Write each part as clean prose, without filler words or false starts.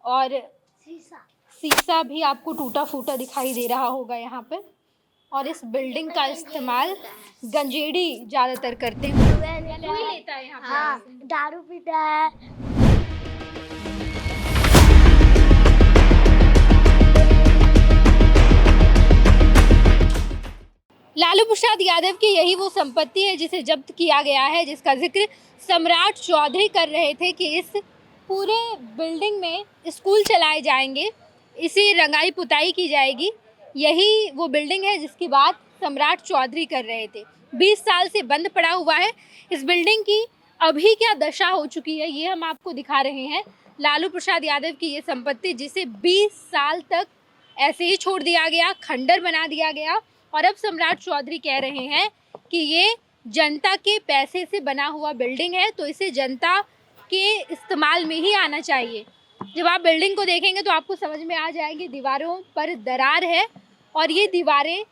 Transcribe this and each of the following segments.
और शीशा भी आपको टूटा फूटा दिखाई दे रहा होगा यहाँ पे। और इस बिल्डिंग का इस्तेमाल गंजेड़ी ज़्यादातर करते हैं। कोई लेता है यहाँ पे? हाँ, दारू पीता है। लालू प्रसाद यादव की यही वो संपत्ति है जिसे जब्त किया गया है, जिसका जिक्र सम्राट चौधरी कर रहे थे कि इस पूरे बिल्डिंग में स्कूल चलाए जाएंगे, इसी रंगाई पुताई की जाएगी। यही वो बिल्डिंग है जिसकी बात सम्राट चौधरी कर रहे थे। 20 साल से बंद पड़ा हुआ है। इस बिल्डिंग की अभी क्या दशा हो चुकी है ये हम आपको दिखा रहे हैं। लालू प्रसाद यादव की ये संपत्ति जिसे 20 साल तक ऐसे ही छोड़ दिया गया, खंडर बना दिया गया, और अब सम्राट चौधरी कह रहे हैं कि ये जनता के पैसे से बना हुआ बिल्डिंग है, तो इसे जनता के इस्तेमाल में ही आना चाहिए। जब आप बिल्डिंग को देखेंगे तो आपको समझ में आ जाएगी दीवारों पर दरार है और ये दीवारें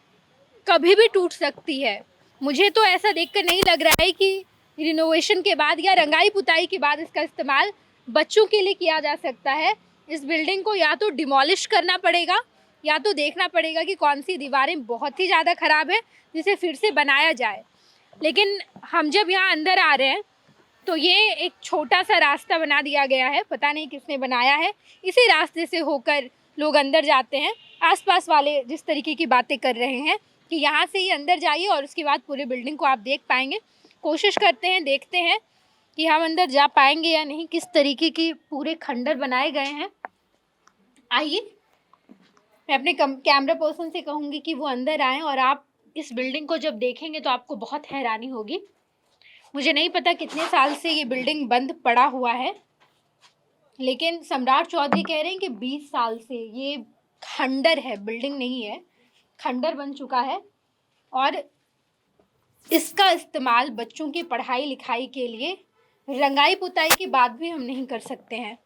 कभी भी टूट सकती है। मुझे तो ऐसा देखकर नहीं लग रहा है कि रिनोवेशन के बाद या रंगाई पुताई के बाद इसका इस्तेमाल बच्चों के लिए किया जा सकता है। इस बिल्डिंग को या तो डिमोलिश करना पड़ेगा या तो देखना पड़ेगा कि कौन सी दीवारें बहुत ही ज़्यादा ख़राब है जिसे फिर से बनाया जाए। लेकिन हम जब यहाँ अंदर आ रहे हैं तो ये एक छोटा सा रास्ता बना दिया गया है, पता नहीं किसने बनाया है। इसी रास्ते से होकर लोग अंदर जाते हैं। आसपास वाले जिस तरीके की बातें कर रहे हैं कि यहाँ से ही अंदर जाइए और उसके बाद पूरी बिल्डिंग को आप देख पाएंगे। कोशिश करते हैं, देखते हैं कि हम अंदर जा पाएंगे या नहीं। किस तरीके की पूरे खंडर बनाए गए हैं। आइए, मैं अपने कैमरा पर्सन से कहूँगी कि वो अंदर आएँ और आप इस बिल्डिंग को जब देखेंगे तो आपको बहुत हैरानी होगी। मुझे नहीं पता कितने साल से ये बिल्डिंग बंद पड़ा हुआ है, लेकिन सम्राट चौधरी कह रहे हैं कि 20 साल से ये खंडर है, बिल्डिंग नहीं है, खंडर बन चुका है। और इसका इस्तेमाल बच्चों की पढ़ाई लिखाई के लिए रंगाई पुताई के बाद भी हम नहीं कर सकते हैं।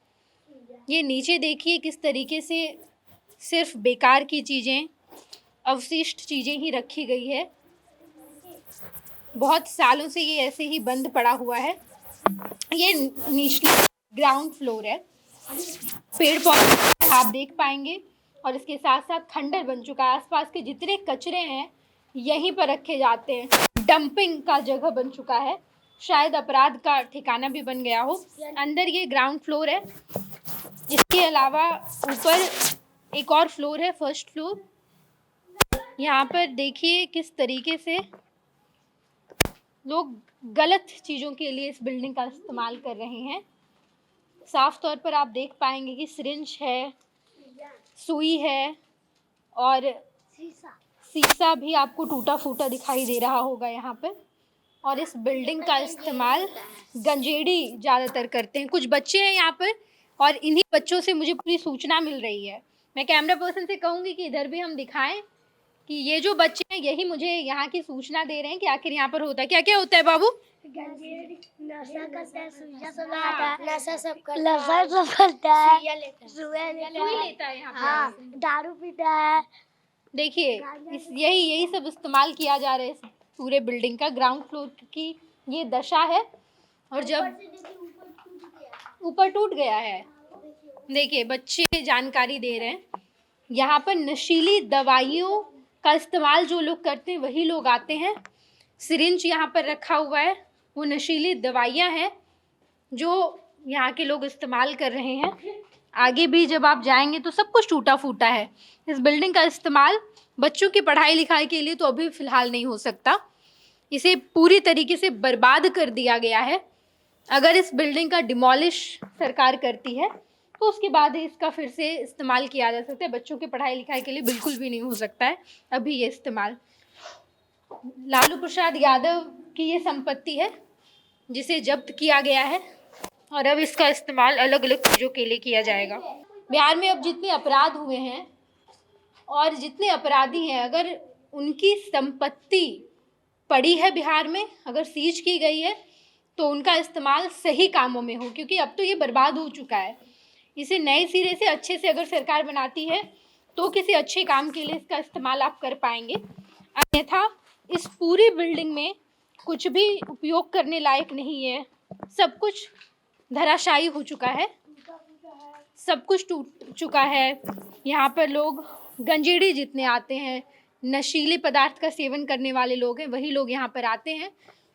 ये नीचे देखिए किस तरीके से सिर्फ बेकार की चीज़ें, अवशिष्ट चीज़ें ही रखी गई है। बहुत सालों से ये ऐसे ही बंद पड़ा हुआ है। ये निचली ग्राउंड फ्लोर है। पेड़ पौधे आप देख पाएंगे और इसके साथ साथ खंडर बन चुका है। आसपास के जितने कचरे हैं यहीं पर रखे जाते हैं। डंपिंग का जगह बन चुका है, शायद अपराध का ठिकाना भी बन गया हो। अंदर ये ग्राउंड फ्लोर है। इसके अलावा ऊपर एक और फ्लोर है, फर्स्ट फ्लोर। यहाँ पर देखिए किस तरीके से लोग गलत चीज़ों के लिए इस बिल्डिंग का इस्तेमाल कर रहे हैं। साफ तौर पर आप देख पाएंगे कि सिरिंज है, सुई है और शीशा भी आपको टूटा फूटा दिखाई दे रहा होगा यहाँ पे। और इस बिल्डिंग का इस्तेमाल गंजेड़ी ज़्यादातर करते हैं। कुछ बच्चे हैं यहाँ पर और इन्हीं बच्चों से मुझे पूरी सूचना मिल रही है। मैं कैमरा पर्सन से कहूँगी कि इधर भी हम दिखाएं कि ये जो बच्चे हैं यही मुझे यहाँ की सूचना दे रहे हैं कि आखिर यहाँ पर होता है क्या। क्या होता है बाबू? नशा करता है, सुइया सब लगाता है, नशा सब करता है, सुई लेता है यहाँ पे। हाँ, दारू पीता है। देखिए यही सब इस्तेमाल किया जा रहा है इस पूरे बिल्डिंग का। ग्राउंड फ्लोर की ये दशा है और जब ऊपर टूट गया है। देखिए बच्चे जानकारी दे रहे हैं। यहाँ पर नशीली दवाइयों का इस्तेमाल जो लोग करते हैं वही लोग आते हैं। सिरिंज यहाँ पर रखा हुआ है, वो नशीली दवाइयाँ हैं जो यहाँ के लोग इस्तेमाल कर रहे हैं। आगे भी जब आप जाएंगे तो सब कुछ टूटा फूटा है। इस बिल्डिंग का इस्तेमाल बच्चों की पढ़ाई लिखाई के लिए तो अभी फ़िलहाल नहीं हो सकता। इसे पूरी तरीके से बर्बाद कर दिया गया है। अगर इस बिल्डिंग का डिमोलिश सरकार करती है तो उसके बाद ही इसका फिर से इस्तेमाल किया जा सकता है। बच्चों की पढ़ाई लिखाई के लिए बिल्कुल भी नहीं हो सकता है अभी ये इस्तेमाल। लालू प्रसाद यादव की ये संपत्ति है जिसे जब्त किया गया है और अब इसका इस्तेमाल अलग अलग चीज़ों के लिए किया जाएगा। बिहार में अब जितने अपराध हुए हैं और जितने अपराधी हैं, अगर उनकी संपत्ति पड़ी है बिहार में, अगर सीज की गई है तो उनका इस्तेमाल सही कामों में हो, क्योंकि अब तो ये बर्बाद हो चुका है। इसे नए सिरे से अच्छे से अगर सरकार बनाती है तो किसी अच्छे काम के लिए इसका इस्तेमाल आप कर पाएंगे। अन्यथा इस पूरी बिल्डिंग में कुछ भी उपयोग करने लायक नहीं है। सब कुछ धराशायी हो चुका है। सब कुछ टूट चुका है। यहाँ पर लोग गंजेड़ी जितने आते हैं, नशीले पदार्थ का सेवन करने वाले लोग हैं, वही लोग यहाँ पर आते हैं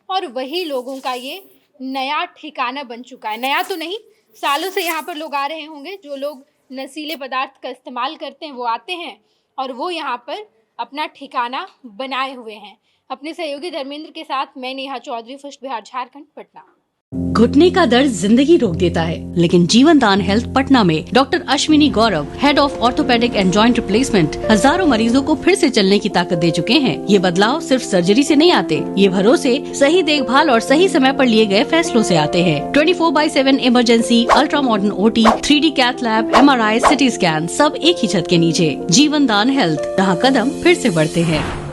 और वही लोगों का ये नया ठिकाना बन चुका है। नया तो नहीं, सालों से यहाँ पर लोग आ रहे होंगे। जो लोग नशीले पदार्थ का इस्तेमाल करते हैं वो आते हैं और वो यहाँ पर अपना ठिकाना बनाए हुए हैं। अपने सहयोगी धर्मेंद्र के साथ मैं नेहा चौधरी, फर्स्ट बिहार झारखंड, पटना। घुटने का दर्द जिंदगी रोक देता है, लेकिन जीवन दान हेल्थ पटना में doctor Ashwini Gaurav, head of orthopaedic and joint replacement, हजारों मरीजों को फिर से चलने की ताकत दे चुके हैं। ये बदलाव सिर्फ सर्जरी से नहीं आते, ये भरोसे, सही देखभाल और सही समय पर लिए गए फैसलों से आते हैं। 24/7 emergency, ultra modern OT, 3D cath lab, MRI, CT scan, सब एक ही छत के नीचे। जीवन दान हेल्थ, जहाँ कदम फिर से बढ़ते हैं।